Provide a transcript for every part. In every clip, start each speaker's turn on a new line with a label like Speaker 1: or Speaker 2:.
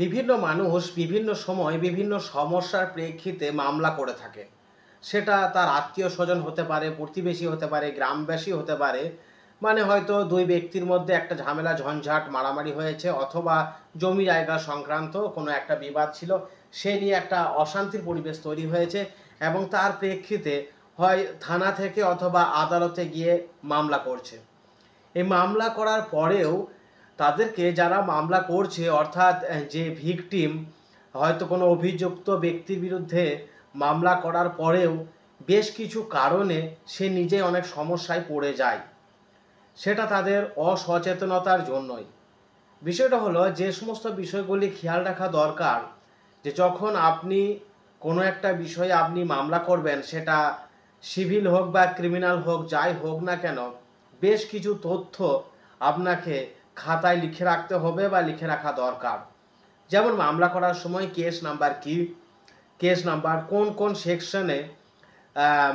Speaker 1: বিভিন্ন মানুষ বিভিন্ন সময় বিভিন্ন সমস্যার প্রেক্ষিতে মামলা করে থাকে। সেটা তার আত্মীয়স্বজন হতে পারে, প্রতিবেশী হতে পারে, গ্রামবাসী হতে পারে। মানে হয়তো ২ ব্যক্তির মধ্যে একটা ঝামেলা ঝঞ্ঝাট মারামারি হয়েছে, অথবা জমি জায়গা সংক্রান্ত কোনো একটা বিবাদ ছিল। সে নিয়ে একটা অশান্তির পরিবেশ তৈরি হয়েছে এবং তার প্রেক্ষিতে হয় থানা থেকে অথবা আদালতে গিয়ে মামলা করছে। এই মামলা করার পরেও তাদেরকে যারা মামলা করছে, অর্থাৎ যে ভিকটিম, হয়তো কোনো অভিযুক্ত ব্যক্তির বিরুদ্ধে মামলা করার পরেও বেশ কিছু কারণে সে নিজে অনেক সমস্যায় পড়ে যায়। সেটা তাদের অসচেতনতার জন্যই। বিষয়টা হলো, যে সমস্ত বিষয়গুলি খেয়াল রাখা দরকার, যে যখন আপনি কোনো একটা বিষয়ে আপনি মামলা করবেন, সেটা সিভিল হোক বা ক্রিমিনাল হোক, যাই হোক না কেন, বেশ কিছু তথ্য আপনাকে খাতায় লিখে রাখতে হবে বা লিখে রাখা দরকার। যেমন মামলা করার সময় কেস নাম্বার কী, কেস নাম্বার কোন কোন সেকশনে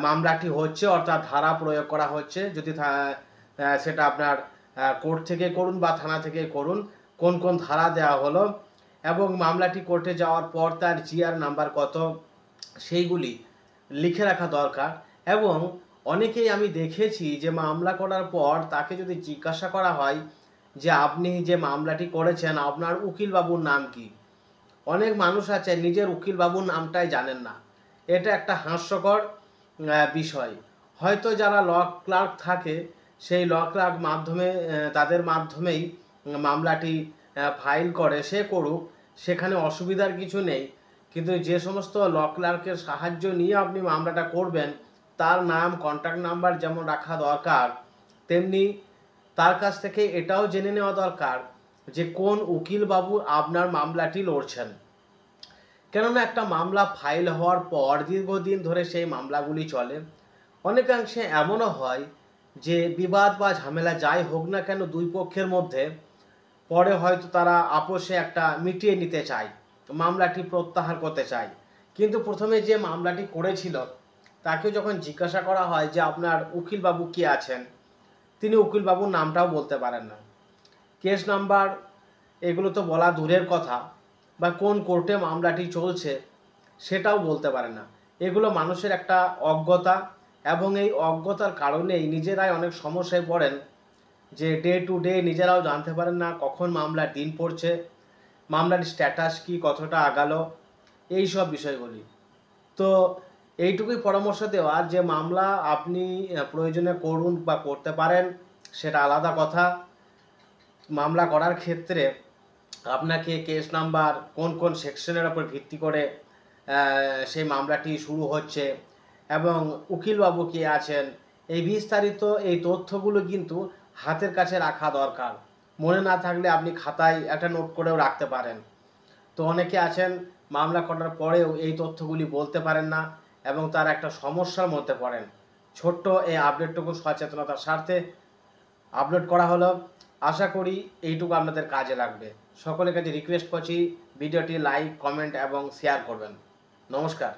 Speaker 1: মামলাটি হচ্ছে, অর্থাৎ ধারা প্রয়োগ করা হচ্ছে, যদি সেটা আপনার কোর্ট থেকে করুন বা থানা থেকে করুন, কোন কোন ধারা দেওয়া হলো, এবং মামলাটি কোর্টে যাওয়ার পর তার জিআর নাম্বার কত, সেইগুলি লিখে রাখা দরকার। এবং অনেকেই আমি দেখেছি যে মামলা করার পর তাকে যদি জিজ্ঞাসা করা হয় যে আপনি যে মামলাটি করেছেন আপনার উকিলবাবুর নাম কি, অনেক মানুষ আছে নিজের উকিলবাবুর নামটাই জানেন না। এটা একটা হাস্যকর বিষয়। হয়তো যারা ল ক্লার্ক থাকে, সেই ল ক্লার্ক মাধ্যমে তাদের মাধ্যমেই মামলাটি ফাইল করে, সে করুক, সেখানে অসুবিধার কিছু নেই। কিন্তু যে সমস্ত ল ক্লার্কের সাহায্য নিয়ে আপনি মামলাটা করবেন, তার নাম, কন্ট্যাক্ট নাম্বার যেমন রাখা দরকার, তেমনি তার কাছ থেকে এটাও জেনে নেওয়া দরকার যে কোন উকিলবাবু আপনার মামলাটি লড়ছেন। কেননা একটা মামলা ফাইল হওয়ার পর দীর্ঘদিন ধরে সেই মামলাগুলি চলে। অনেকাংশে এমনও হয় যে বিবাদ বা ঝামেলা যাই হোক না কেন দুই পক্ষের মধ্যে, পরে হয়তো তারা আপোষে একটা মিটিয়ে নিতে চায়, মামলাটি প্রত্যাহার করতে চায়। কিন্তু প্রথমে যে মামলাটি করেছিল তাকে যখন জিজ্ঞাসা করা হয় যে আপনার উকিলবাবু কে আছেন, তিনি উকিলবাবুর নামটাও বলতে পারেন না। কেস নাম্বার এগুলো তো বলা দূরের কথা, বা কোন কোর্টে মামলাটি চলছে সেটাও বলতে পারে না। এগুলো মানুষের একটা অজ্ঞতা, এবং এই অজ্ঞতার কারণেই নিজেরাই অনেক সমস্যায় পড়েন, যে ডে টু ডে নিজেরাও জানতে পারেন না কখন মামলার দিন পড়ছে, মামলার স্ট্যাটাস কি, কতটা আগালো, এই সব বিষয়গুলি। তো এইটুকুই পরামর্শ দেওয়ার, যে মামলা আপনি প্রয়োজনে করুন বা করতে পারেন, সেটা আলাদা কথা। মামলা করার ক্ষেত্রে আপনাকে কেস নাম্বার, কোন কোন সেকশনের ওপর ভিত্তি করে সেই মামলাটি শুরু হচ্ছে, এবং উকিলবাবু কে আছেন, এই বিস্তারিত এই তথ্যগুলো কিন্তু হাতের কাছে রাখা দরকার। মনে না থাকলে আপনি খাতায় একটা নোট করেও রাখতে পারেন। তো অনেকে আছেন মামলা করার পরেও এই তথ্যগুলি বলতে পারেন না এবং তার একটা সমস্যার মধ্যে পড়েন। ছোট্ট এই আপডেটটুকু সচেতনতার স্বার্থে আপলোড করা হলো। আশা করি এইটুকু আপনাদের কাজে লাগবে। সকলের কাছে রিকোয়েস্ট করছি, ভিডিওটি লাইক, কমেন্ট এবং শেয়ার করবেন। নমস্কার।